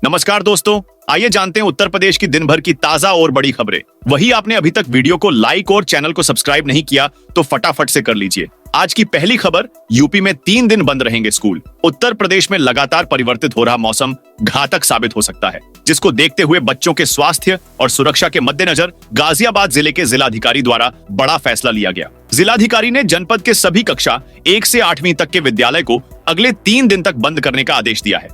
नमस्कार दोस्तों, आइए जानते हैं उत्तर प्रदेश की दिन भर की ताजा और बड़ी खबरें। वही आपने अभी तक वीडियो को लाइक और चैनल को सब्सक्राइब नहीं किया तो फटाफट से कर लीजिए। आज की पहली खबर, यूपी में 3 दिन बंद रहेंगे स्कूल। उत्तर प्रदेश में लगातार परिवर्तित हो रहा मौसम घातक साबित हो सकता है, जिसको देखते हुए बच्चों के स्वास्थ्य और सुरक्षा के मद्देनजर गाजियाबाद जिले के जिलाधिकारी द्वारा बड़ा फैसला लिया गया। जिलाधिकारी ने जनपद के सभी कक्षा 1 से 8वीं तक के विद्यालय को अगले 3 दिन तक बंद करने का आदेश दिया है।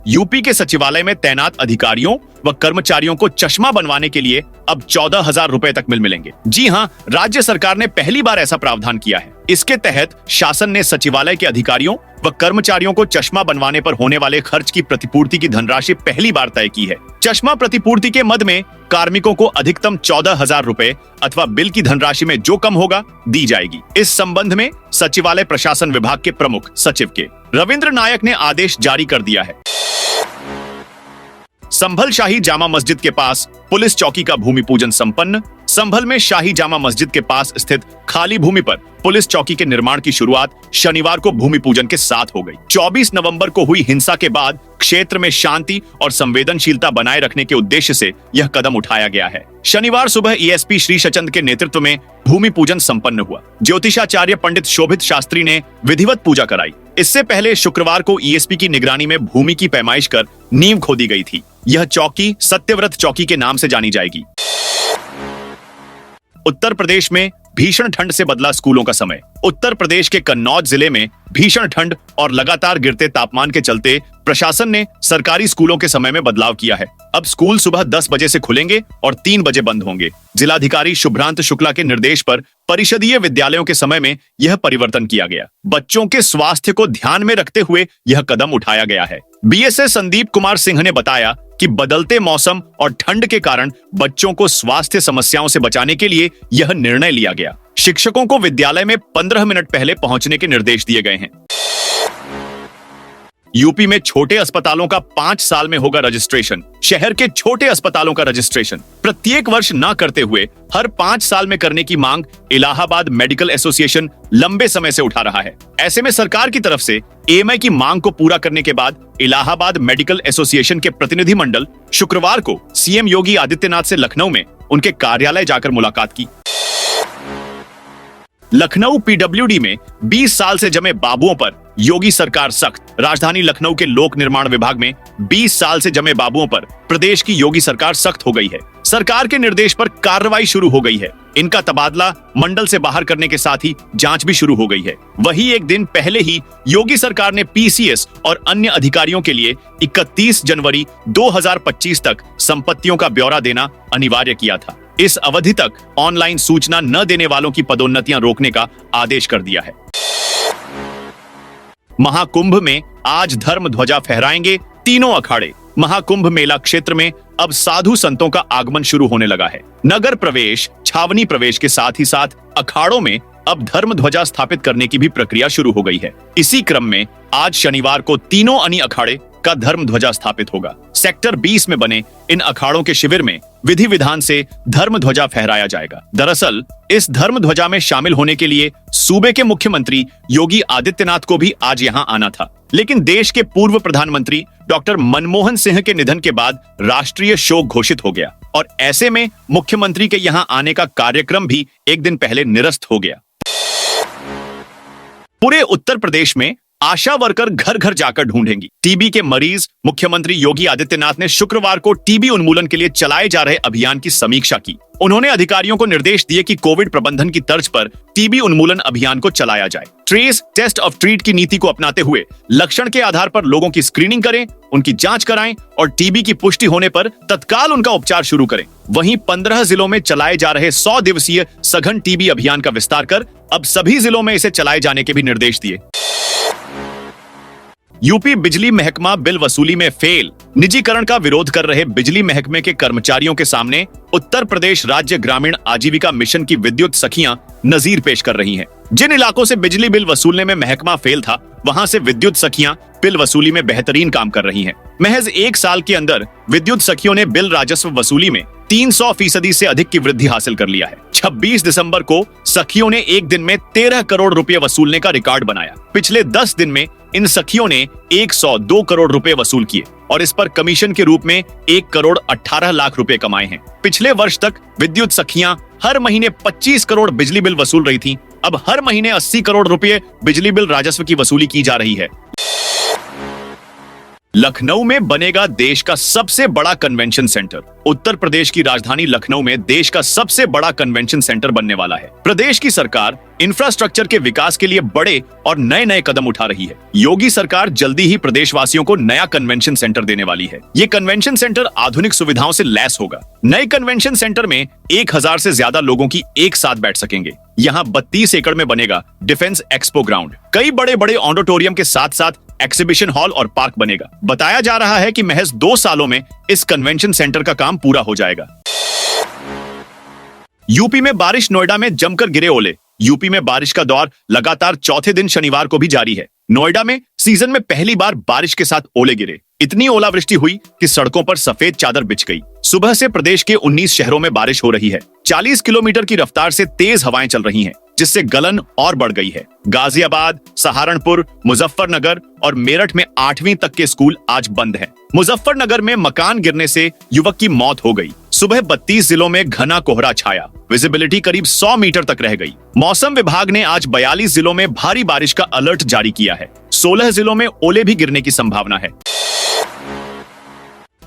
यूपी के सचिवालय में तैनात अधिकारियों व कर्मचारियों को चश्मा बनवाने के लिए अब 14,000 रुपए तक मिलेंगे। जी हां, राज्य सरकार ने पहली बार ऐसा प्रावधान किया है। इसके तहत शासन ने सचिवालय के अधिकारियों व कर्मचारियों को चश्मा बनवाने पर होने वाले खर्च की प्रतिपूर्ति की धनराशि पहली बार तय की है। चश्मा प्रतिपूर्ति के मद में कार्मिकों को अधिकतम 14,000 रुपए अथवा बिल की धनराशि में जो कम होगा दी जाएगी। इस संबंध में सचिवालय प्रशासन विभाग के प्रमुख सचिव के रविंद्र नायक ने आदेश जारी कर दिया है। संभल शाही जामा मस्जिद के पास पुलिस चौकी का भूमि पूजन संपन्न। संभल में शाही जामा मस्जिद के पास स्थित खाली भूमि पर पुलिस चौकी के निर्माण की शुरुआत शनिवार को भूमि पूजन के साथ हो गई। 24 नवंबर को हुई हिंसा के बाद क्षेत्र में शांति और संवेदनशीलता बनाए रखने के उद्देश्य से यह कदम उठाया गया है। शनिवार सुबह ईएसपी श्री सचंद के नेतृत्व में भूमि पूजन संपन्न हुआ। ज्योतिषाचार्य पंडित शोभित शास्त्री ने विधिवत पूजा कराई। इससे पहले शुक्रवार को ईएसपी की निगरानी में भूमि की पैमाइश कर नींव खोदी गई थी। यह चौकी सत्यव्रत चौकी के नाम से जानी जाएगी। उत्तर प्रदेश में भीषण ठंड से बदला स्कूलों का समय। उत्तर प्रदेश के कन्नौज जिले में भीषण ठंड और लगातार गिरते तापमान के चलते प्रशासन ने सरकारी स्कूलों के समय में बदलाव किया है। अब स्कूल सुबह 10 बजे से खुलेंगे और 3 बजे बंद होंगे। जिलाधिकारी शुभ्रांत शुक्ला के निर्देश पर परिषदीय विद्यालयों के समय में यह परिवर्तन किया गया। बच्चों के स्वास्थ्य को ध्यान में रखते हुए यह कदम उठाया गया है। बीएसए संदीप कुमार सिंह ने बताया कि बदलते मौसम और ठंड के कारण बच्चों को स्वास्थ्य समस्याओं से बचाने के लिए यह निर्णय लिया गया। शिक्षकों को विद्यालय में 15 मिनट पहले पहुंचने के निर्देश दिए गए हैं। यूपी में छोटे अस्पतालों का 5 साल में होगा रजिस्ट्रेशन। शहर के छोटे अस्पतालों का रजिस्ट्रेशन प्रत्येक वर्ष न करते हुए हर 5 साल में करने की मांग इलाहाबाद मेडिकल एसोसिएशन लंबे समय से उठा रहा है। ऐसे में सरकार की तरफ से एएमआई की मांग को पूरा करने के बाद इलाहाबाद मेडिकल एसोसिएशन के प्रतिनिधि मंडल शुक्रवार को सीएम योगी आदित्यनाथ से लखनऊ में उनके कार्यालय जाकर मुलाकात की। लखनऊ पीडब्ल्यूडी में 20 साल से जमे बाबुओं पर योगी सरकार सख्त। राजधानी लखनऊ के लोक निर्माण विभाग में 20 साल से जमे बाबुओं पर प्रदेश की योगी सरकार सख्त हो गई है। सरकार के निर्देश पर कार्रवाई शुरू हो गई है। इनका तबादला मंडल से बाहर करने के साथ ही जांच भी शुरू हो गई है। वहीं एक दिन पहले ही योगी सरकार ने पीसीएस और अन्य अधिकारियों के लिए 31 जनवरी 2025 तक संपत्तियों का ब्यौरा देना अनिवार्य किया था। इस अवधि तक ऑनलाइन सूचना न देने वालों की पदोन्नतियां रोकने का आदेश कर दिया है। महाकुंभ में आज धर्म ध्वजा फहराएंगे तीनों अखाड़े। महाकुंभ मेला क्षेत्र में अब साधु संतों का आगमन शुरू होने लगा है। नगर प्रवेश, छावनी प्रवेश के साथ ही साथ अखाड़ों में अब धर्म ध्वजा स्थापित करने की भी प्रक्रिया शुरू हो गई है। इसी क्रम में आज शनिवार को तीनों अनी अखाड़े का धर्म ध्वजा स्थापित होगा। सेक्टर 20 में बने इन अखाड़ों के शिविर में विधि विधान से धर्म ध्वजा फहराया जाएगा। दरअसल इस धर्म ध्वजा में शामिल होने के लिए सूबे के मुख्यमंत्री योगी आदित्यनाथ को भी आज यहां आना था, लेकिन देश के पूर्व प्रधानमंत्री डॉक्टर मनमोहन सिंह के निधन के बाद राष्ट्रीय शोक घोषित हो गया और ऐसे में मुख्यमंत्री के यहां आने का कार्यक्रम भी एक दिन पहले निरस्त हो गया। पूरे उत्तर प्रदेश में आशा वर्कर घर घर जाकर ढूंढेंगी टीबी के मरीज। मुख्यमंत्री योगी आदित्यनाथ ने शुक्रवार को टीबी उन्मूलन के लिए चलाए जा रहे अभियान की समीक्षा की। उन्होंने अधिकारियों को निर्देश दिए कि कोविड प्रबंधन की तर्ज पर टीबी उन्मूलन अभियान को चलाया जाए। ट्रेस टेस्ट ऑफ ट्रीट की नीति को अपनाते हुए लक्षण के आधार पर लोगों की स्क्रीनिंग करें, उनकी जांच कराएं और टीबी की पुष्टि होने पर तत्काल उनका उपचार शुरू करें। वहीं 15 जिलों में चलाए जा रहे 100 दिवसीय सघन टीबी अभियान का विस्तार कर अब सभी जिलों में इसे चलाए जाने के भी निर्देश दिए। यूपी बिजली महकमा बिल वसूली में फेल। निजीकरण का विरोध कर रहे बिजली महकमे के कर्मचारियों के सामने उत्तर प्रदेश राज्य ग्रामीण आजीविका मिशन की विद्युत सखियां नजीर पेश कर रही हैं। जिन इलाकों से बिजली बिल वसूलने में महकमा फेल था, वहां से विद्युत सखियां बिल वसूली में बेहतरीन काम कर रही हैं। महज 1 साल के अंदर विद्युत सखियों ने बिल राजस्व वसूली में 300% से अधिक की वृद्धि हासिल कर लिया है। 26 दिसंबर को सखियों ने एक दिन में 13 करोड़ रुपए वसूलने का रिकॉर्ड बनाया। पिछले 10 दिन में इन सखियों ने 102 करोड़ रुपए वसूल किए और इस पर कमीशन के रूप में 1 करोड़ 18 लाख रुपए कमाए हैं। पिछले वर्ष तक विद्युत सखियां हर महीने 25 करोड़ बिजली बिल वसूल रही थीं। अब हर महीने 80 करोड़ रुपए बिजली बिल राजस्व की वसूली की जा रही है। लखनऊ में बनेगा देश का सबसे बड़ा कन्वेंशन सेंटर। उत्तर प्रदेश की राजधानी लखनऊ में देश का सबसे बड़ा कन्वेंशन सेंटर बनने वाला है। प्रदेश की सरकार इंफ्रास्ट्रक्चर के विकास के लिए बड़े और नए नए कदम उठा रही है। योगी सरकार जल्दी ही प्रदेशवासियों को नया कन्वेंशन सेंटर देने वाली है। ये कन्वेंशन सेंटर आधुनिक सुविधाओं से लैस होगा। नए कन्वेंशन सेंटर में 1000 से ज्यादा लोगों की एक साथ बैठ सकेंगे। यहाँ 32 एकड़ में बनेगा डिफेंस एक्सपो ग्राउंड। कई बड़े बड़े ऑडिटोरियम के साथ साथ एक्सिबिशन हॉल और पार्क बनेगा। बताया जा रहा है कि महज 2 सालों में इस कन्वेंशन सेंटर का काम पूरा हो जाएगा। यूपी में बारिश, नोएडा में जमकर गिरे ओले। यूपी में बारिश का दौर लगातार चौथे दिन शनिवार को भी जारी है। नोएडा में सीजन में पहली बार बारिश के साथ ओले गिरे। इतनी ओलावृष्टि हुई कि सड़कों पर सफेद चादर बिछ गई। सुबह से प्रदेश के 19 शहरों में बारिश हो रही है। 40 किलोमीटर की रफ्तार से तेज हवाएं चल रही हैं, जिससे गलन और बढ़ गई है। गाजियाबाद, सहारनपुर, मुजफ्फरनगर और मेरठ में 8वीं तक के स्कूल आज बंद हैं। मुजफ्फरनगर में मकान गिरने से युवक की मौत हो गई। सुबह 32 जिलों में घना कोहरा छाया। विजिबिलिटी करीब 100 मीटर तक रह गई। मौसम विभाग ने आज 42 जिलों में भारी बारिश का अलर्ट जारी किया है। 16 जिलों में ओले भी गिरने की संभावना है।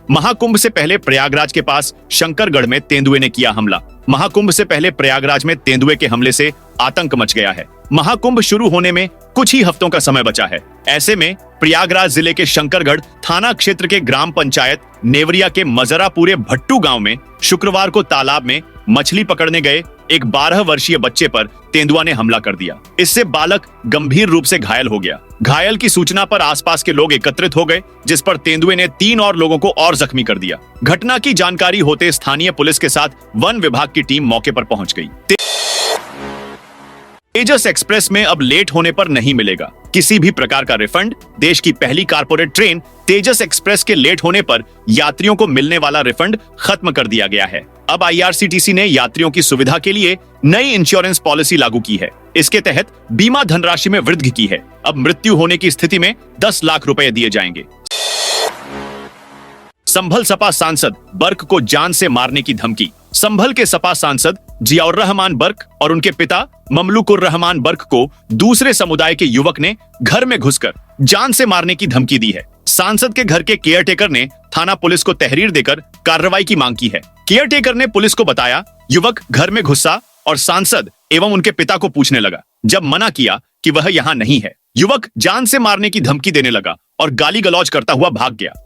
महाकुंभ से पहले प्रयागराज के पास शंकरगढ़ में तेंदुए ने किया हमला। महाकुंभ से पहले प्रयागराज में तेंदुए के हमले से आतंक मच गया है। महाकुंभ शुरू होने में कुछ ही हफ्तों का समय बचा है। ऐसे में प्रयागराज जिले के शंकरगढ़ थाना क्षेत्र के ग्राम पंचायत नेवरिया के मजरापुरे भट्टू गांव में शुक्रवार को तालाब में मछली पकड़ने गए एक 12 वर्षीय बच्चे पर तेंदुआ ने हमला कर दिया। इससे बालक गंभीर रूप से घायल हो गया। घायल की सूचना पर आसपास के लोग एकत्रित हो गए, जिस पर तेंदुए ने 3 और लोगों को और जख्मी कर दिया। घटना की जानकारी होते स्थानीय पुलिस के साथ वन विभाग की टीम मौके पर पहुंच गई। तेजस एक्सप्रेस में अब लेट होने पर नहीं मिलेगा किसी भी प्रकार का रिफंड। देश की पहली कारपोरेट ट्रेन तेजस एक्सप्रेस के लेट होने पर यात्रियों को मिलने वाला रिफंड खत्म कर दिया गया है। अब आईआरसीटीसी ने यात्रियों की सुविधा के लिए नई इंश्योरेंस पॉलिसी लागू की है। इसके तहत बीमा धनराशि में वृद्धि की है। अब मृत्यु होने की स्थिति में 10 लाख रुपए दिए जाएंगे। संभल सपा सांसद बर्क को जान से मारने की धमकी। संभल के सपा सांसद जियाउर रहमान बर्क और उनके पिता ममलुकुर रहमान बर्क को दूसरे समुदाय के युवक ने घर में घुसकर जान से मारने की धमकी दी है। सांसद के घर के केयरटेकर ने थाना पुलिस को तहरीर देकर कार्रवाई की मांग की है। केयरटेकर ने पुलिस को बताया, युवक घर में घुसा और सांसद एवं उनके पिता को पूछने लगा। जब मना किया कि वह यहाँ नहीं है, युवक जान से मारने की धमकी देने लगा और गाली गलौज करता हुआ भाग गया।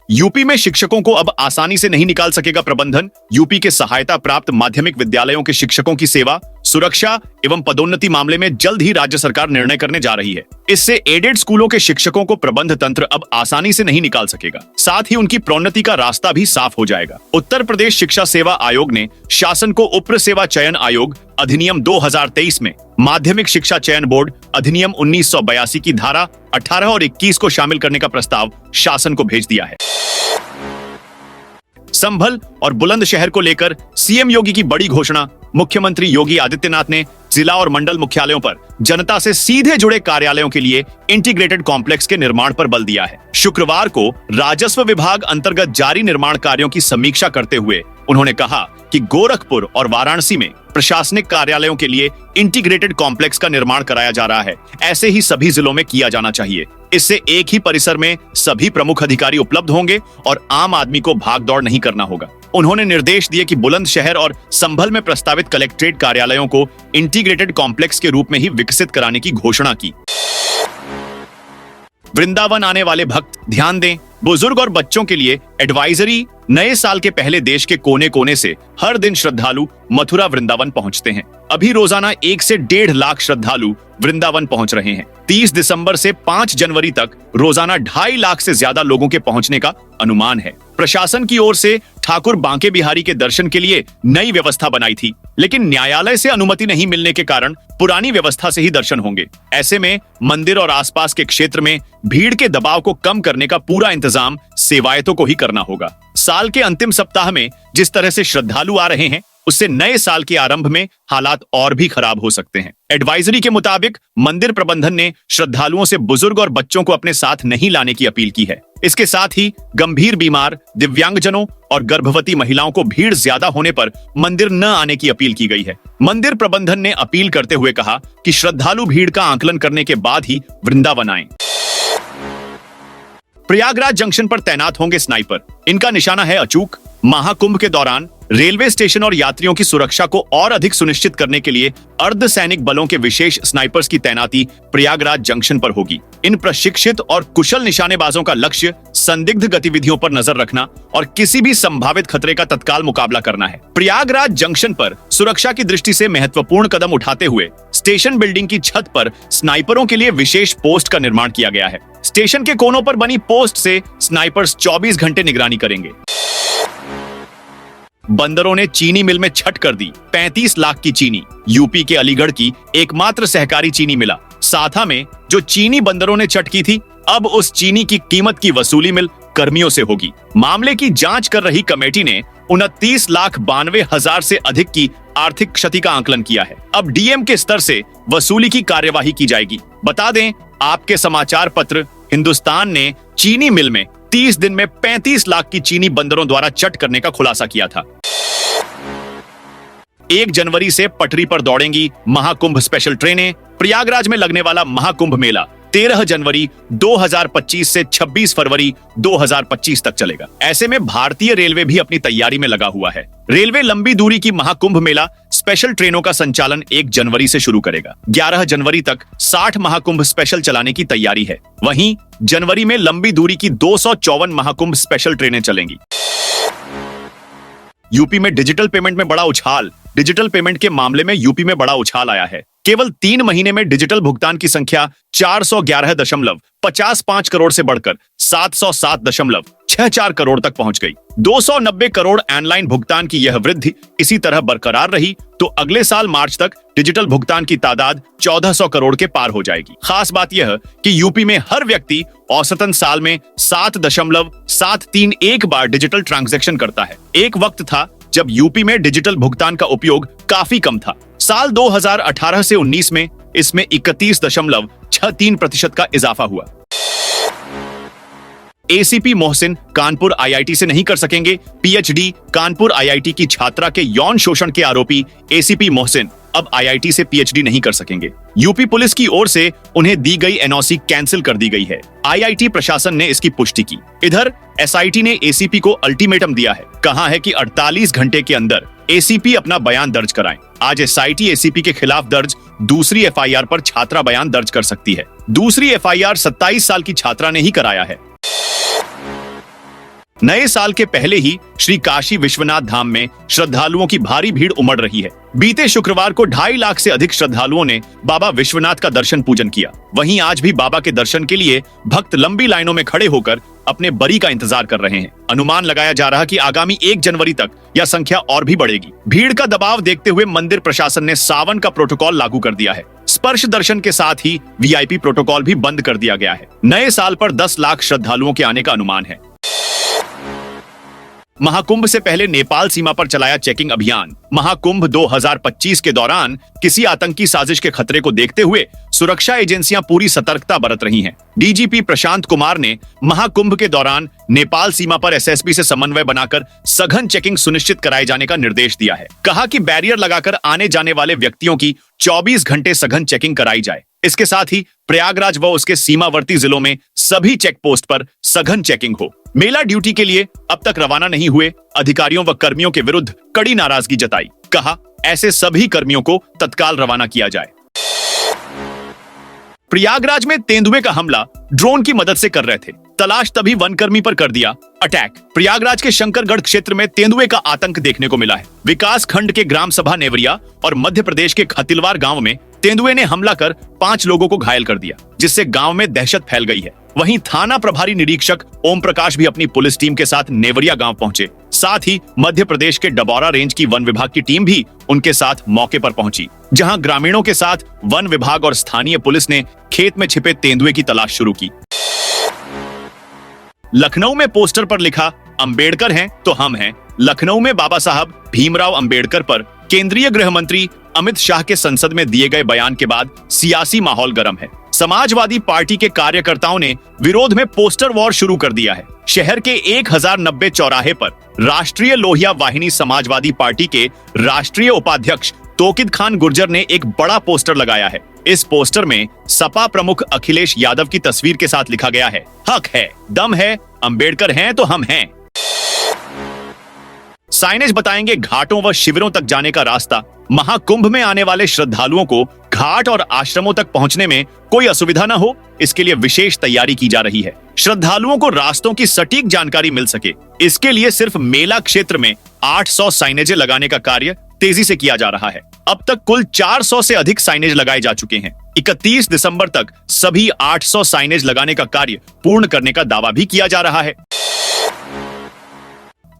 यूपी में शिक्षकों को अब आसानी से नहीं निकाल सकेगा प्रबंधन। यूपी के सहायता प्राप्त माध्यमिक विद्यालयों के शिक्षकों की सेवा, सुरक्षा एवं पदोन्नति मामले में जल्द ही राज्य सरकार निर्णय करने जा रही है। इससे एडेड स्कूलों के शिक्षकों को प्रबंध तंत्र अब आसानी से नहीं निकाल सकेगा। साथ ही उनकी प्रोन्नति का रास्ता भी साफ हो जाएगा। उत्तर प्रदेश शिक्षा सेवा आयोग ने शासन को उप्र सेवा चयन आयोग अधिनियम 2023 में माध्यमिक शिक्षा चयन बोर्ड अधिनियम 1982 की धारा 18 और 21 को शामिल करने का प्रस्ताव शासन को भेज दिया है। संभल और बुलंदशहर को लेकर सीएम योगी की बड़ी घोषणा। मुख्यमंत्री योगी आदित्यनाथ ने जिला और मंडल मुख्यालयों पर जनता से सीधे जुड़े कार्यालयों के लिए इंटीग्रेटेड कॉम्प्लेक्स के निर्माण पर बल दिया है। शुक्रवार को राजस्व विभाग अंतर्गत जारी निर्माण कार्यों की समीक्षा करते हुए उन्होंने कहा कि गोरखपुर और वाराणसी में प्रशासनिक कार्यालयों के लिए इंटीग्रेटेड कॉम्प्लेक्स का निर्माण कराया जा रहा है। ऐसे ही सभी जिलों में किया जाना चाहिए। इससे एक ही परिसर में सभी प्रमुख अधिकारी उपलब्ध होंगे और आम आदमी को भागदौड़ नहीं करना होगा। उन्होंने निर्देश दिए कि बुलंदशहर और संभल में प्रस्तावित कलेक्ट्रेट कार्यालयों को इंटीग्रेटेड कॉम्प्लेक्स के रूप में ही विकसित कराने की घोषणा की। वृंदावन आने वाले भक्त ध्यान दें, बुजुर्ग और बच्चों के लिए एडवाइजरी। नए साल के पहले देश के कोने कोने से हर दिन श्रद्धालु मथुरा वृंदावन पहुंचते हैं। अभी रोजाना 1 से 1.5 लाख श्रद्धालु वृंदावन पहुंच रहे हैं। 30 दिसंबर से 5 जनवरी तक रोजाना 2.5 लाख से ज्यादा लोगों के पहुंचने का अनुमान है। प्रशासन की ओर से ठाकुर बांके बिहारी के दर्शन के लिए नई व्यवस्था बनाई थी, लेकिन न्यायालय से अनुमति नहीं मिलने के कारण पुरानी व्यवस्था से ही दर्शन होंगे। ऐसे में मंदिर और आसपास के क्षेत्र में भीड़ के दबाव को कम करने का पूरा इंतजाम सेवायतों को ही करना होगा। साल के अंतिम सप्ताह में जिस तरह से श्रद्धालु आ रहे हैं, उससे नए साल के आरंभ में हालात और भी खराब हो सकते हैं। एडवाइजरी के मुताबिक मंदिर प्रबंधन ने श्रद्धालुओं से बुजुर्ग और बच्चों को अपने साथ नहीं लाने की अपील की है। इसके साथ ही गंभीर बीमार, दिव्यांगजनों और गर्भवती महिलाओं को भीड़ ज्यादा होने पर मंदिर न आने की अपील की गई है। मंदिर प्रबंधन ने अपील करते हुए कहा कि श्रद्धालु भीड़ का आकलन करने के बाद ही वृंदावन आएं। प्रयागराज जंक्शन पर तैनात होंगे स्नाइपर, इनका निशाना है अचूक। महाकुंभ के दौरान रेलवे स्टेशन और यात्रियों की सुरक्षा को और अधिक सुनिश्चित करने के लिए अर्धसैनिक बलों के विशेष स्नाइपर्स की तैनाती प्रयागराज जंक्शन पर होगी। इन प्रशिक्षित और कुशल निशानेबाजों का लक्ष्य संदिग्ध गतिविधियों पर नजर रखना और किसी भी संभावित खतरे का तत्काल मुकाबला करना है। प्रयागराज जंक्शन पर सुरक्षा की दृष्टि से महत्वपूर्ण कदम उठाते हुए स्टेशन बिल्डिंग की छत पर स्नाइपरों के लिए विशेष पोस्ट का निर्माण किया गया है। स्टेशन के कोनों पर बनी पोस्ट से स्नाइपर्स 24 घंटे निगरानी करेंगे। बंदरों ने चीनी मिल में छट कर दी 35 लाख की चीनी। यूपी के अलीगढ़ की एकमात्र सहकारी चीनी मिला साथा में जो चीनी बंदरों ने चट की थी, अब उस चीनी की कीमत की वसूली मिल कर्मियों से होगी। मामले की जांच कर रही कमेटी ने 29,92,000 से अधिक की आर्थिक क्षति का आकलन किया है। अब डीएम के स्तर से वसूली की कार्यवाही की जाएगी। बता दें, आपके समाचार पत्र हिंदुस्तान ने चीनी मिल में 30 दिन में 35 लाख की चीनी बंदरों द्वारा चट करने का खुलासा किया था। 1 जनवरी से पटरी पर दौड़ेंगी महाकुंभ स्पेशल ट्रेनें। प्रयागराज में लगने वाला महाकुंभ मेला 13 जनवरी 2025 से 26 फरवरी 2025 तक चलेगा। ऐसे में भारतीय रेलवे भी अपनी तैयारी में लगा हुआ है। रेलवे लंबी दूरी की महाकुंभ मेला स्पेशल ट्रेनों का संचालन 1 जनवरी से शुरू करेगा। 11 जनवरी तक 60 महाकुंभ स्पेशल चलाने की तैयारी है। वहीं जनवरी में लंबी दूरी की 254 महाकुंभ स्पेशल ट्रेनें चलेंगी। यूपी में डिजिटल पेमेंट में बड़ा उछाल। डिजिटल पेमेंट के मामले में यूपी में बड़ा उछाल आया है। केवल 3 महीने में डिजिटल भुगतान की संख्या 411.55 करोड़ से बढ़कर 707.64 करोड़ तक पहुंच गई। 290 करोड़ ऑनलाइन भुगतान की यह वृद्धि इसी तरह बरकरार रही तो अगले साल मार्च तक डिजिटल भुगतान की तादाद 1400 करोड़ के पार हो जाएगी। खास बात यह कि यूपी में हर व्यक्ति औसतन साल में 7.731 बार डिजिटल ट्रांजैक्शन करता है। एक वक्त था जब यूपी में डिजिटल भुगतान का उपयोग काफी कम था। साल 2018 से 19 में इसमें 31.63% का इजाफा हुआ। एसीपी मोहसिन कानपुर आईआईटी से नहीं कर सकेंगे पीएचडी। कानपुर आईआईटी की छात्रा के यौन शोषण के आरोपी एसीपी मोहसिन अब आईआईटी से पीएचडी नहीं कर सकेंगे। यूपी पुलिस की ओर से उन्हें दी गई एनओसी कैंसिल कर दी गई है। आईआईटी प्रशासन ने इसकी पुष्टि की। इधर एसआईटी ने एसीपी को अल्टीमेटम दिया है। कहा है कि 48 घंटे के अंदर एसीपी अपना बयान दर्ज कराएं। आज एसआईटी एसीपी के खिलाफ दर्ज दूसरी एफआईआर पर छात्रा बयान दर्ज कर सकती है। दूसरी एफआईआर 27 साल की छात्रा ने ही कराया है। नए साल के पहले ही श्री काशी विश्वनाथ धाम में श्रद्धालुओं की भारी भीड़ उमड़ रही है। बीते शुक्रवार को 2.5 लाख से अधिक श्रद्धालुओं ने बाबा विश्वनाथ का दर्शन पूजन किया। वहीं आज भी बाबा के दर्शन के लिए भक्त लंबी लाइनों में खड़े होकर अपने बरी का इंतजार कर रहे हैं। अनुमान लगाया जा रहा कि आगामी 1 जनवरी तक यह संख्या और भी बढ़ेगी। भीड़ का दबाव देखते हुए मंदिर प्रशासन ने सावन का प्रोटोकॉल लागू कर दिया है। स्पर्श दर्शन के साथ ही वीआईपी प्रोटोकॉल भी बंद कर दिया गया है। नए साल पर 10 लाख श्रद्धालुओं के आने का अनुमान है। महाकुंभ से पहले नेपाल सीमा पर चलाया चेकिंग अभियान। महाकुंभ 2025 के दौरान किसी आतंकी साजिश के खतरे को देखते हुए सुरक्षा एजेंसियां पूरी सतर्कता बरत रही हैं। डीजीपी प्रशांत कुमार ने महाकुंभ के दौरान नेपाल सीमा पर एसएसबी से समन्वय बनाकर सघन चेकिंग सुनिश्चित कराए जाने का निर्देश दिया है। कहा कि बैरियर लगाकर आने जाने वाले व्यक्तियों की 24 घंटे सघन चेकिंग कराई जाए। इसके साथ ही प्रयागराज व उसके सीमावर्ती जिलों में सभी चेक पोस्ट पर सघन चेकिंग हो। मेला ड्यूटी के लिए अब तक रवाना नहीं हुए अधिकारियों व कर्मियों के विरुद्ध कड़ी नाराजगी जताई। कहा, ऐसे सभी कर्मियों को तत्काल रवाना किया जाए। प्रयागराज में तेंदुए का हमला ड्रोन की मदद से कर रहे थे। तलाश तभी वनकर्मी पर कर दिया अटैक। प्रयागराज के शंकरगढ़ क्षेत्र में तेंदुए का आतंक देखने को मिला है। विकास खंड के ग्राम सभा नेवरिया और मध्य प्रदेश के खतिलवार गांव में तेंदुए ने हमला कर 5 लोगों को घायल कर दिया, जिससे गांव में दहशत फैल गई है। वहीं थाना प्रभारी निरीक्षक ओम प्रकाश भी अपनी पुलिस टीम के साथ नेवरिया गांव पहुंचे। साथ ही मध्य प्रदेश के डबौरा रेंज की वन विभाग की टीम भी उनके साथ मौके पर पहुंची, जहां ग्रामीणों के साथ वन विभाग और स्थानीय पुलिस ने खेत में छिपे तेंदुए की तलाश शुरू की। लखनऊ में पोस्टर पर लिखा, अंबेडकर हैं तो हम हैं, लखनऊ में बाबा साहब भीमराव अंबेडकर पर केंद्रीय गृह मंत्री अमित शाह के संसद में दिए गए बयान के बाद सियासी माहौल गर्म है। समाजवादी पार्टी के कार्यकर्ताओं ने विरोध में पोस्टर वॉर शुरू कर दिया है। शहर के 1090 चौराहे पर राष्ट्रीय लोहिया वाहिनी समाजवादी पार्टी के राष्ट्रीय उपाध्यक्ष तोकिद खान गुर्जर ने एक बड़ा पोस्टर लगाया है। इस पोस्टर में सपा प्रमुख अखिलेश यादव की तस्वीर के साथ लिखा गया है, हक है, दम है, अंबेडकर हैं तो हम हैं। साइनेज बताएंगे घाटों व शिविरों तक जाने का रास्ता। महाकुंभ में आने वाले श्रद्धालुओं को घाट और आश्रमों तक पहुंचने में कोई असुविधा न हो, इसके लिए विशेष तैयारी की जा रही है। श्रद्धालुओं को रास्तों की सटीक जानकारी मिल सके, इसके लिए सिर्फ मेला क्षेत्र में 800 साइनेजें लगाने का कार्य तेजी से किया जा रहा है। अब तक कुल 400 से अधिक साइनेज लगाए जा चुके हैं। 31 दिसंबर तक सभी 800 साइनेज लगाने का कार्य पूर्ण करने का दावा भी किया जा रहा है।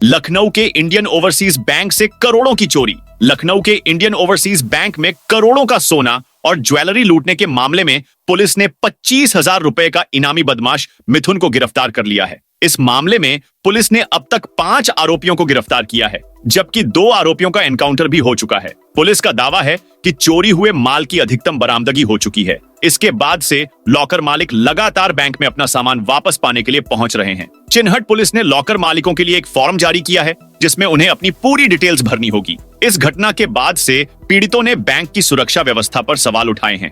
लखनऊ के इंडियन ओवरसीज बैंक से करोड़ों की चोरी। लखनऊ के इंडियन ओवरसीज बैंक में करोड़ों का सोना और ज्वेलरी लूटने के मामले में पुलिस ने 25,000 रुपए का इनामी बदमाश मिथुन को गिरफ्तार कर लिया है। इस मामले में पुलिस ने अब तक 5 आरोपियों को गिरफ्तार किया है, जबकि 2 आरोपियों का एनकाउंटर भी हो चुका है। पुलिस का दावा है कि चोरी हुए माल की अधिकतम बरामदगी हो चुकी है। इसके बाद से लॉकर मालिक लगातार बैंक में अपना सामान वापस पाने के लिए पहुंच रहे हैं। चिन्हट पुलिस ने लॉकर मालिकों के लिए एक फॉर्म जारी किया है, जिसमें उन्हें अपनी पूरी डिटेल्स भरनी होगी। इस घटना के बाद से पीड़ितों ने बैंक की सुरक्षा व्यवस्था पर सवाल उठाए हैं।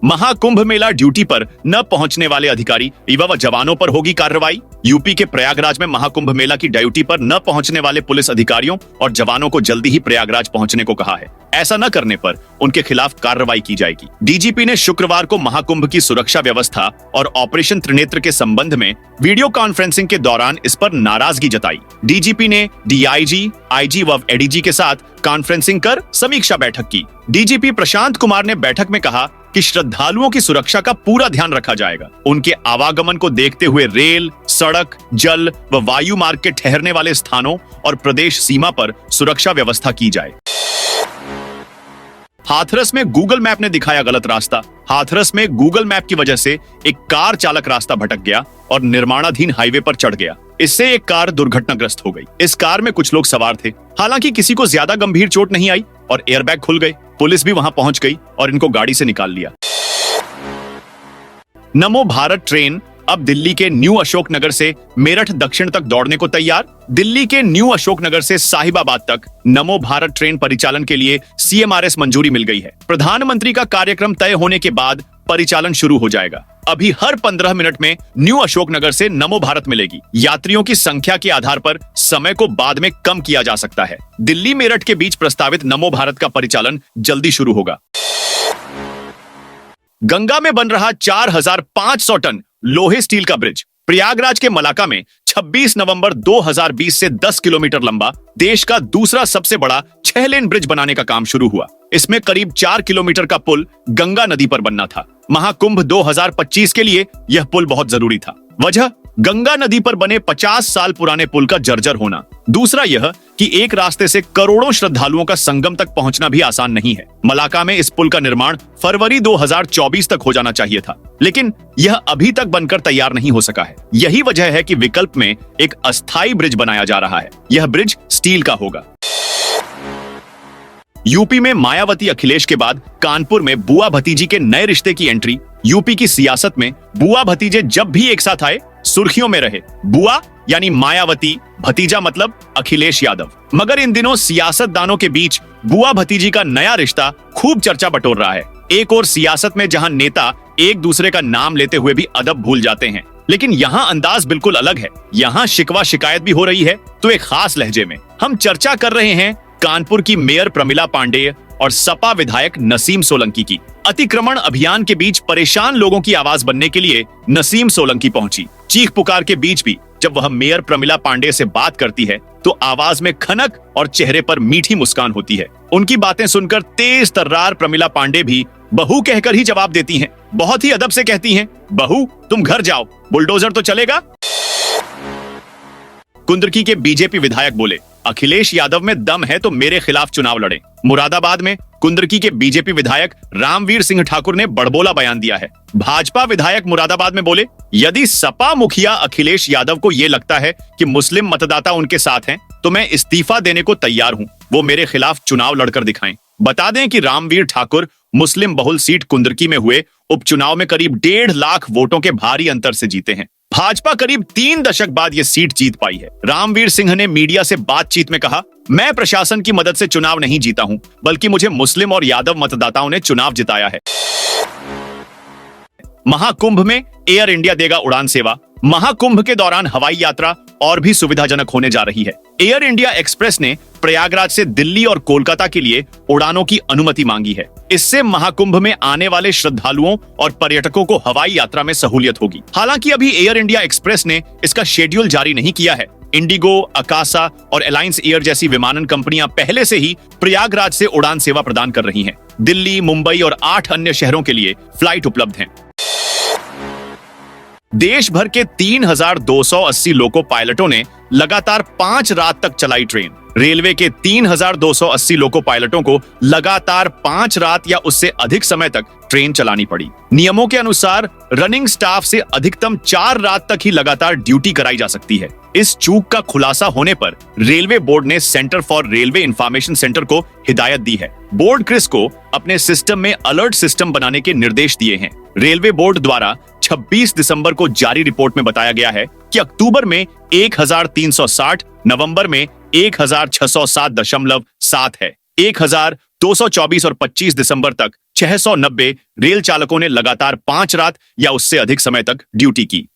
महाकुंभ मेला ड्यूटी पर न पहुंचने वाले अधिकारी एवं जवानों पर होगी कार्रवाई। यूपी के प्रयागराज में महाकुंभ मेला की ड्यूटी पर न पहुंचने वाले पुलिस अधिकारियों और जवानों को जल्दी ही प्रयागराज पहुंचने को कहा है। ऐसा न करने पर उनके खिलाफ कार्रवाई की जाएगी। डीजीपी ने शुक्रवार को महाकुंभ की सुरक्षा व्यवस्था और ऑपरेशन त्रिनेत्र के संबंध में वीडियो कॉन्फ्रेंसिंग के दौरान इस पर नाराजगी जताई। डीजीपी ने डीआईजी, आईजी व एडीजी के साथ कॉन्फ्रेंसिंग कर समीक्षा बैठक की। डीजीपी प्रशांत कुमार ने बैठक में कहा कि श्रद्धालुओं की सुरक्षा का पूरा ध्यान रखा जाएगा। उनके आवागमन को देखते हुए रेल, सड़क, जल व वायु मार्ग के ठहरने वाले स्थानों और प्रदेश सीमा पर सुरक्षा व्यवस्था की जाए। हाथरस में गूगल मैप ने दिखाया गलत रास्ता। हाथरस में गूगल मैप की वजह से एक कार चालक रास्ता भटक गया और निर्माणाधीन हाईवे पर चढ़ गया। इससे एक कार दुर्घटनाग्रस्त हो गई। इस कार में कुछ लोग सवार थे। हालांकि किसी को ज्यादा गंभीर चोट नहीं आई और एयरबैग खुल गए। पुलिस भी वहां पहुंच गई और इनको गाड़ी से निकाल लिया। नमो भारत ट्रेन अब दिल्ली के न्यू अशोकनगर से मेरठ दक्षिण तक दौड़ने को तैयार। दिल्ली के न्यू अशोकनगर से साहिबाबाद तक नमो भारत ट्रेन परिचालन के लिए सीएमआरएस मंजूरी मिल गई है। प्रधानमंत्री का कार्यक्रम तय होने के बाद परिचालन शुरू हो जाएगा। अभी हर 15 मिनट में न्यू अशोकनगर से नमो भारत मिलेगी। यात्रियों की संख्या के आधार पर समय को बाद में कम किया जा सकता है। दिल्ली मेरठ के बीच प्रस्तावित नमो भारत का परिचालन जल्दी शुरू होगा। गंगा में बन रहा 4,500 टन लोहे स्टील का ब्रिज। प्रयागराज के मलाका में 26 नवंबर 2020 से 10 किलोमीटर लंबा देश का दूसरा सबसे बड़ा 6 लेन ब्रिज बनाने का काम शुरू हुआ। इसमें करीब 4 किलोमीटर का पुल गंगा नदी पर बनना था। महाकुंभ 2025 के लिए यह पुल बहुत जरूरी था। वजह गंगा नदी पर बने 50 साल पुराने पुल का जर्जर होना। दूसरा यह कि एक रास्ते से करोड़ों श्रद्धालुओं का संगम तक पहुंचना भी आसान नहीं है। मलाका में इस पुल का निर्माण फरवरी 2024 तक हो जाना चाहिए था, लेकिन यह अभी तक बनकर तैयार नहीं हो सका है। यही वजह है कि विकल्प में एक अस्थायी ब्रिज बनाया जा रहा है। यह ब्रिज स्टील का होगा। यूपी में मायावती अखिलेश के बाद कानपुर में बुआ भतीजी के नए रिश्ते की एंट्री। यूपी की सियासत में बुआ भतीजे जब भी एक साथ आए सुर्खियों में रहे। बुआ यानी मायावती, भतीजा मतलब अखिलेश यादव। मगर इन दिनों सियासतदानों के बीच बुआ भतीजी का नया रिश्ता खूब चर्चा बटोर रहा है। एक और सियासत में जहां नेता एक दूसरे का नाम लेते हुए भी अदब भूल जाते हैं, लेकिन यहाँ अंदाज बिल्कुल अलग है। यहाँ शिकवा शिकायत भी हो रही है, तो एक खास लहजे में। हम चर्चा कर रहे हैं कानपुर की मेयर प्रमिला पांडेय और सपा विधायक नसीम सोलंकी की। अतिक्रमण अभियान के बीच परेशान लोगों की आवाज बनने के लिए नसीम सोलंकी पहुंची। चीख पुकार के बीच भी जब वह मेयर प्रमिला पांडेय से बात करती है तो आवाज में खनक और चेहरे पर मीठी मुस्कान होती है। उनकी बातें सुनकर तेज तर्रार प्रमिला पांडेय भी बहू कहकर ही जवाब देती हैं। बहुत ही अदब से कहती हैं, बहू तुम घर जाओ, बुलडोजर तो चलेगा। कुंदरकी के बीजेपी विधायक बोले, अखिलेश यादव में दम है तो मेरे खिलाफ चुनाव लड़े। मुरादाबाद में कुंदरकी के बीजेपी विधायक रामवीर सिंह ठाकुर ने बड़बोला बयान दिया है। भाजपा विधायक मुरादाबाद में बोले, यदि सपा मुखिया अखिलेश यादव को ये लगता है कि मुस्लिम मतदाता उनके साथ हैं, तो मैं इस्तीफा देने को तैयार हूं। वो मेरे खिलाफ चुनाव लड़कर दिखाएं। बता दें कि रामवीर ठाकुर मुस्लिम बहुल सीट कुंदरकी में हुए उपचुनाव में करीब 1.5 लाख वोटों के भारी अंतर से जीते हैं। भाजपा करीब 3 दशक बाद ये सीट जीत पाई है। रामवीर सिंह ने मीडिया से बातचीत में कहा, मैं प्रशासन की मदद से चुनाव नहीं जीता हूं, बल्कि मुझे मुस्लिम और यादव मतदाताओं ने चुनाव जिताया है। महाकुंभ में एयर इंडिया देगा उड़ान सेवा। महाकुंभ के दौरान हवाई यात्रा और भी सुविधाजनक होने जा रही है। एयर इंडिया एक्सप्रेस ने प्रयागराज से दिल्ली और कोलकाता के लिए उड़ानों की अनुमति मांगी है। इससे महाकुंभ में आने वाले श्रद्धालुओं और पर्यटकों को हवाई यात्रा में सहूलियत होगी। हालांकि अभी एयर इंडिया एक्सप्रेस ने इसका शेड्यूल जारी नहीं किया है। इंडिगो, अकासा और एलायंस एयर जैसी विमानन कंपनियां पहले से ही प्रयागराज से उड़ान सेवा प्रदान कर रही हैं। दिल्ली, मुंबई और 8 अन्य शहरों के लिए फ्लाइट उपलब्ध हैं। देश भर के 3,280 लोको पायलटों ने लगातार 5 रात तक चलाई ट्रेन। रेलवे के 3,280 लोको पायलटों को लगातार 5 रात या उससे अधिक समय तक ट्रेन चलानी पड़ी। नियमों के अनुसार रनिंग स्टाफ से अधिकतम 4 रात तक ही लगातार ड्यूटी कराई जा सकती है। इस चूक का खुलासा होने पर रेलवे बोर्ड ने centre for railway information centre को हिदायत दी है। बोर्ड क्रिस को अपने सिस्टम में अलर्ट सिस्टम बनाने के निर्देश दिए हैं। रेलवे बोर्ड द्वारा 26 दिसंबर को जारी रिपोर्ट में बताया गया है कि अक्टूबर में 1,360, नवंबर में 1,607.7 है। 1,224 और 25 दिसंबर तक 690 रेल चालकों ने लगातार 5 रात या उससे अधिक समय तक ड्यूटी की।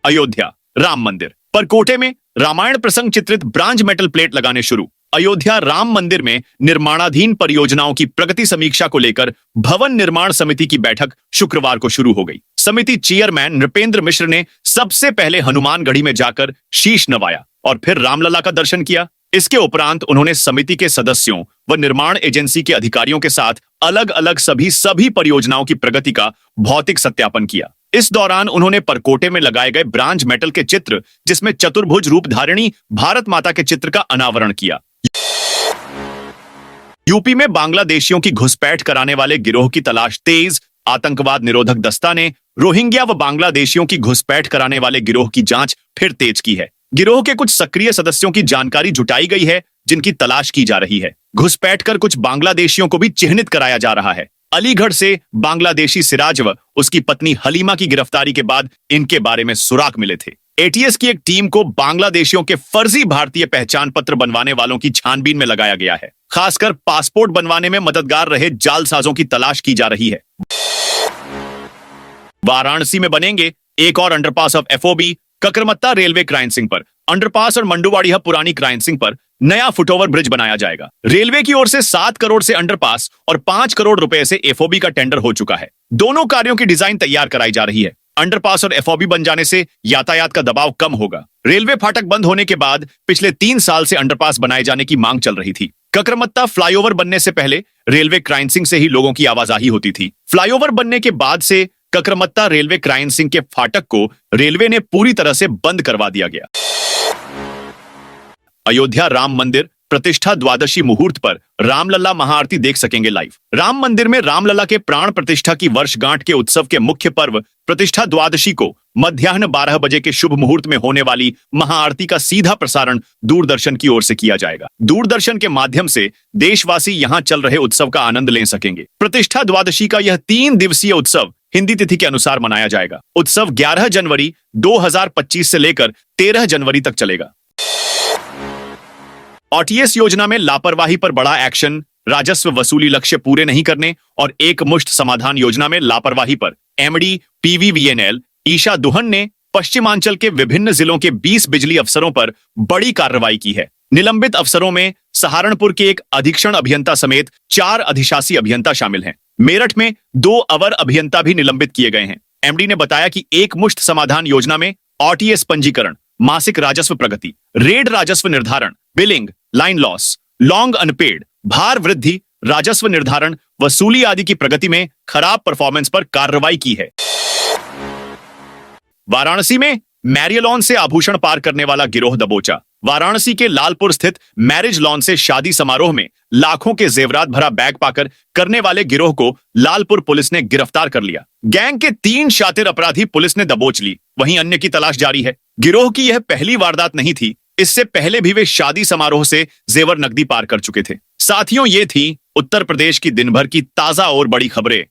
अयोध्या राम मंदिर। परकोटे में रामायण प्रसंग चित्रित ब्रांज मेटल प्लेट लगाने शुरू। अयोध्या राम मंदिर में निर्माणाधीन परियोजनाओं की प्रगति समीक्षा को लेकर भवन निर्माण समिति की बैठक शुक्रवार को शुरू हो गई। समिति चेयरमैन नृपेंद्र मिश्र ने सबसे पहले हनुमानगढ़ी में जाकर शीश नवाया और फिर रामलला का दर्शन किया। इसके उपरांत उन्होंने समिति के सदस्यों व निर्माण एजेंसी के अधिकारियों के साथ अलग अलग सभी परियोजनाओं की प्रगति का भौतिक सत्यापन किया। इस दौरान उन्होंने परकोटे में लगाए गए ब्रांज मेटल के चित्र, जिसमें चतुर्भुज रूप धारिणी भारत माता के चित्र का अनावरण किया। यूपी में बांग्लादेशियों की घुसपैठ कराने वाले गिरोह की तलाश तेज। आतंकवाद निरोधक दस्ता ने रोहिंग्या व बांग्लादेशियों की घुसपैठ कराने वाले गिरोह की जांच फिर तेज की है। गिरोह के कुछ सक्रिय सदस्यों की जानकारी जुटाई गई है, जिनकी तलाश की जा रही है। घुसपैठ कर कुछ बांग्लादेशियों को भी चिह्नित कराया जा रहा है। अलीगढ़ से बांग्लादेशी सिराज व उसकी पत्नी हलीमा की गिरफ्तारी के बाद इनके बारे में सुराग मिले थे। एटीएस की एक टीम को बांग्लादेशियों के फर्जी भारतीय पहचान पत्र बनवाने वालों की छानबीन में लगाया गया है। खासकर पासपोर्ट बनवाने में मददगार रहे जालसाजों की तलाश की जा रही है। वाराणसी में बनेंगे एक और underpass of FOB. Kakarmatta railway crossing पर अंडरपास और मंडुवाड़िया पुरानी क्राइंसिंग पर नया फुटओवर ब्रिज बनाया जाएगा। रेलवे की ओर से 7 करोड़ से अंडरपास और 5 करोड़ रुपए से एफओबी का टेंडर हो चुका है। दोनों कार्यों की डिजाइन तैयार कराई जा रही है। अंडरपास और एफओबी बन जाने से यातायात का दबाव कम होगा। रेलवे फाटक बंद होने के बाद पिछले 3 साल से अंडरपास बनाए जाने की मांग चल रही थी। ककरमत्ता फ्लाईओवर बनने से पहले रेलवे क्राइंसिंग से ही लोगों की आवाजाही होती थी। फ्लाईओवर बनने के बाद से ककरमत्ता रेलवे क्राइंसिंग के फाटक को रेलवे ने पूरी तरह से बंद करवा दिया गया। अयोध्या राम मंदिर प्रतिष्ठा द्वादशी मुहूर्त पर रामलला महाआरती देख सकेंगे लाइव। राम मंदिर में रामलला के प्राण प्रतिष्ठा की वर्षगांठ के उत्सव के मुख्य पर्व प्रतिष्ठा द्वादशी को मध्याह्न 12 बजे के शुभ मुहूर्त में होने वाली महाआरती का सीधा प्रसारण दूरदर्शन की ओर से किया जाएगा। दूरदर्शन के माध्यम से देशवासी यहां चल रहे उत्सव का आनंद ले सकेंगे। प्रतिष्ठा द्वादशी का यह 3 दिवसीय उत्सव हिंदी तिथि के अनुसार मनाया जाएगा। उत्सव 11 जनवरी 2025 से लेकर 13 जनवरी तक चलेगा। ओटीएस योजना में लापरवाही पर बड़ा एक्शन। राजस्व वसूली लक्ष्य पूरे नहीं करने और एक मुश्त समाधान योजना में लापरवाही पर एमडी पीवीवीएनएल ईशा दुहन ने पश्चिमांचल के विभिन्न जिलों के 20 बिजली अफसरों पर बड़ी कार्रवाई की है। निलंबित अफसरों में सहारनपुर के एक अधीक्षण अभियंता समेत 4 अधिशासी अभियंता शामिल हैं। मेरठ में 2 अवर अभियंता भी निलंबित किए गए हैं। एमडी ने बताया कि एक मुश्त समाधान योजना में ओटीएस पंजीकरण, मासिक राजस्व प्रगति, रेड राजस्व निर्धारण, billing, line loss, long unpaid, भार वृद्धि, राजस्व निर्धारण, वसूली आदि की प्रगति में खराब परफॉर्मेंस पर कार्रवाई की है। वाराणसी में मैरियलॉन से आभूषण पार करने वाला गिरोह दबोचा। वाराणसी के लालपुर स्थित मैरिज लॉन से शादी समारोह में लाखों के जेवरात भरा बैग पाकर करने वाले गिरोह को लालपुर पुलिस ने गिरफ्तार कर लिया। गैंग के 3 शातिर अपराधी पुलिस ने दबोच ली, वहीं अन्य की तलाश जारी है। गिरोह की यह पहली वारदात नहीं थी, इससे पहले भी वे शादी समारोह से जेवर नकदी पार कर चुके थे। साथियों, ये थी उत्तर प्रदेश की दिन भर की ताजा और बड़ी खबरें।